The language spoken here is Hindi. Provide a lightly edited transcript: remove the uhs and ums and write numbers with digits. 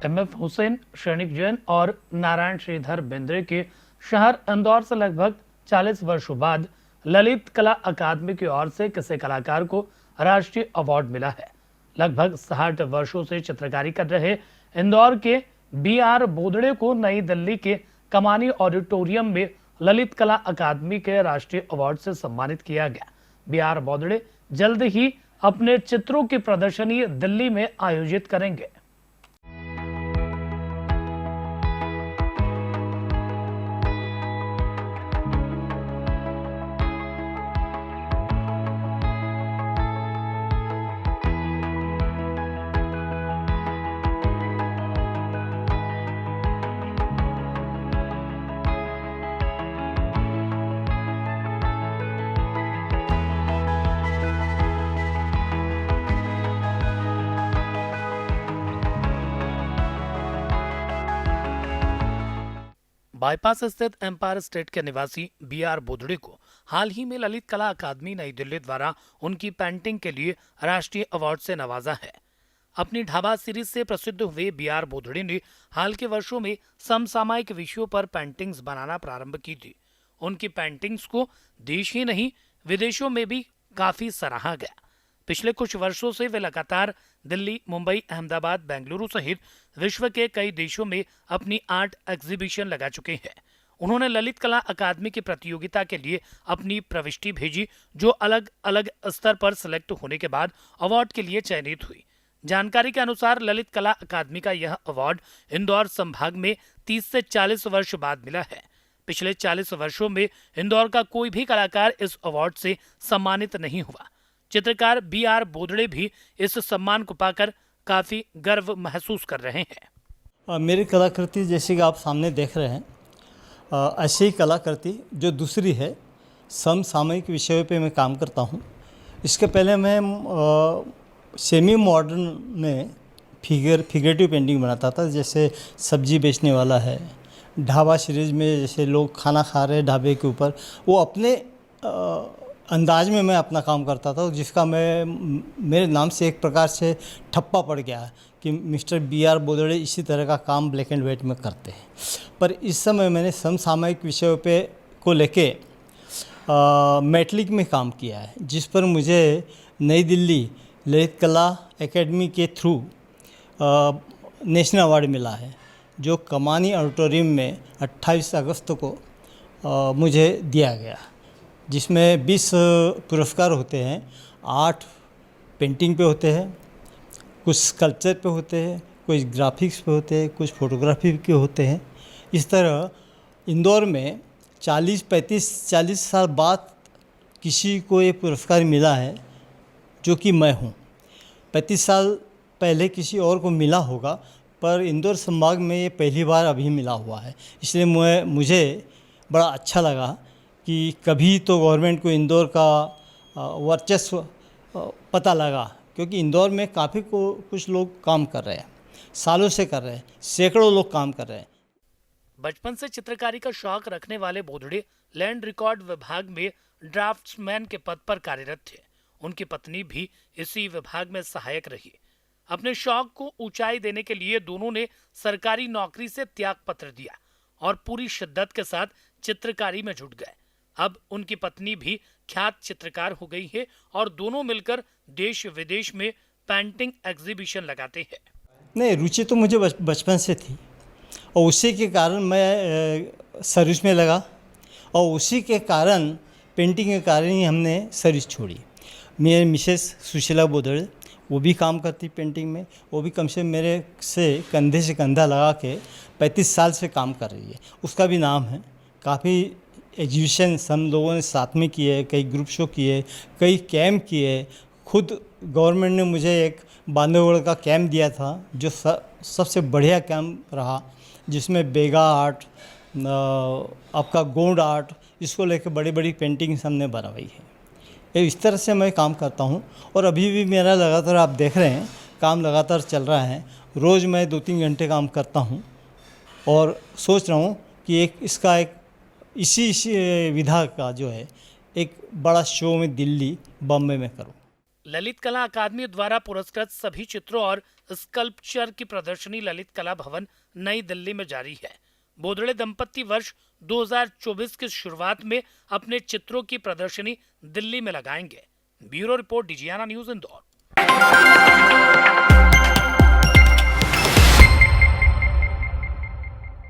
एमएफ हुसैन, श्रेणिक जैन और नारायण श्रीधर बेंद्रे के शहर इंदौर से लगभग 40 वर्षों बाद ललित कला अकादमी की ओर से किसी कलाकार को राष्ट्रीय अवार्ड मिला है। लगभग 60 वर्षों से चित्रकारी कर रहे इंदौर के बी.आर. बोदड़े को नई दिल्ली के कमानी ऑडिटोरियम में ललित कला अकादमी के राष्ट्रीय अवार्ड से सम्मानित किया गया। बी.आर. बोदड़े जल्द ही अपने चित्रों की प्रदर्शनी दिल्ली में आयोजित करेंगे। बाईपास स्थित एम्पायर स्टेट के निवासी बी.आर. बोदड़े को हाल ही में ललित कला अकादमी नई दिल्ली द्वारा उनकी पेंटिंग के लिए राष्ट्रीय अवार्ड से नवाजा है। अपनी ढाबा सीरीज से प्रसिद्ध हुए बी.आर. बोदड़े ने हाल के वर्षों में समसामयिक विषयों पर पेंटिंग्स बनाना प्रारंभ की थी। उनकी पेंटिंग्स को देश ही नहीं विदेशों में भी काफी सराहा गया। पिछले कुछ वर्षों से वे लगातार दिल्ली, मुंबई, अहमदाबाद, बेंगलुरु सहित विश्व के कई देशों में अपनी आर्ट एग्जीबिशन लगा चुके हैं। उन्होंने ललित कला अकादमी की प्रतियोगिता के लिए अपनी प्रविष्टि भेजी, जो अलग अलग स्तर पर सिलेक्ट होने के बाद अवार्ड के लिए चयनित हुई। जानकारी के अनुसार ललित कला अकादमी का यह अवार्ड इंदौर संभाग में 30 से 40 वर्ष बाद मिला है। पिछले 40 वर्षों में इंदौर का कोई भी कलाकार इस अवार्ड से सम्मानित नहीं हुआ। चित्रकार बी.आर. बोदड़े भी इस सम्मान को पाकर काफी गर्व महसूस कर रहे हैं। मेरी कलाकृति जैसे कि आप सामने देख रहे हैं, ऐसी ही कलाकृति जो दूसरी है, समसामयिक विषयों पे मैं काम करता हूँ। इसके पहले मैं सेमी मॉडर्न में फिगरेटिव पेंटिंग बनाता था, जैसे सब्जी बेचने वाला है, ढाबा सीरीज में जैसे लोग खाना खा रहे हैं ढाबे के ऊपर, वो अपने अंदाज में मैं अपना काम करता था, जिसका मेरे नाम से एक प्रकार से ठप्पा पड़ गया कि मिस्टर बी.आर. बोदड़े इसी तरह का काम ब्लैक एंड वाइट में करते हैं। पर इस समय मैंने समसामयिक विषयों पे को लेके मैटलिक में काम किया है, जिस पर मुझे नई दिल्ली ललित कला एकेडमी के थ्रू नेशनल अवार्ड मिला है, जो कमानी ऑडिटोरियम में 28 अगस्त को मुझे दिया गया, जिसमें 20 पुरस्कार होते हैं। 8 पेंटिंग पे होते हैं, कुछ स्कल्पचर पे होते हैं, कुछ ग्राफिक्स पे होते हैं, कुछ फोटोग्राफी के होते हैं। इस तरह इंदौर में 40 साल बाद किसी को ये पुरस्कार मिला है, जो कि मैं हूँ। 35 साल पहले किसी और को मिला होगा, पर इंदौर संभाग में ये पहली बार अभी मिला हुआ है। इसलिए मुझे बड़ा अच्छा लगा कि कभी तो गवर्नमेंट को इंदौर का वर्चस्व पता लगा, क्योंकि इंदौर में काफ़ी कुछ लोग काम कर रहे हैं, सालों से कर रहे हैं, सैकड़ों लोग काम कर रहे हैं। बचपन से चित्रकारी का शौक रखने वाले बोदड़े लैंड रिकॉर्ड विभाग में ड्राफ्ट्समैन के पद पर कार्यरत थे। उनकी पत्नी भी इसी विभाग में सहायक रही। अपने शौक को ऊंचाई देने के लिए दोनों ने सरकारी नौकरी से त्याग पत्र दिया और पूरी शिद्दत के साथ चित्रकारी में जुट गए। अब उनकी पत्नी भी ख्यात चित्रकार हो गई है और दोनों मिलकर देश विदेश में पेंटिंग एग्जीबिशन लगाते हैं। नहीं, रुचि तो मुझे बचपन से थी, और उसी के कारण मैं सर्विस में लगा, और उसी के कारण पेंटिंग के कारण ही हमने सर्विस छोड़ी। मेरे मिसेस सुशीला बोदड़े, वो भी काम करती पेंटिंग में, वो भी कम से मेरे से कंधे से कंधा लगा के 35 साल से काम कर रही है। उसका भी नाम है। काफ़ी एग्जीबिशन हम लोगों ने साथ में किए, कई ग्रुप शो किए, कई कैंप किए। खुद गवर्नमेंट ने मुझे एक बांधवगढ़ का कैंप दिया था, जो सबसे बढ़िया कैंप रहा, जिसमें बेगा आर्ट, आपका गोंड आर्ट, इसको लेकर बड़ी बड़ी पेंटिंग्स हमने बनवाई है। इस तरह से मैं काम करता हूँ, और अभी भी मेरा लगातार, आप देख रहे हैं, काम लगातार चल रहा है। रोज़ मैं 2-3 घंटे काम करता हूँ, और सोच रहा हूँ कि इसका इसी विधा का जो है एक बड़ा शो में दिल्ली, बॉम्बे में करूँ। ललित कला अकादमी द्वारा पुरस्कृत सभी चित्रों और स्कल्पचर की प्रदर्शनी ललित कला भवन नई दिल्ली में जारी है। बोदड़े दंपत्ति वर्ष 2024 की शुरुआत में अपने चित्रों की प्रदर्शनी दिल्ली में लगाएंगे। Bureau report, Digiana news, Indore.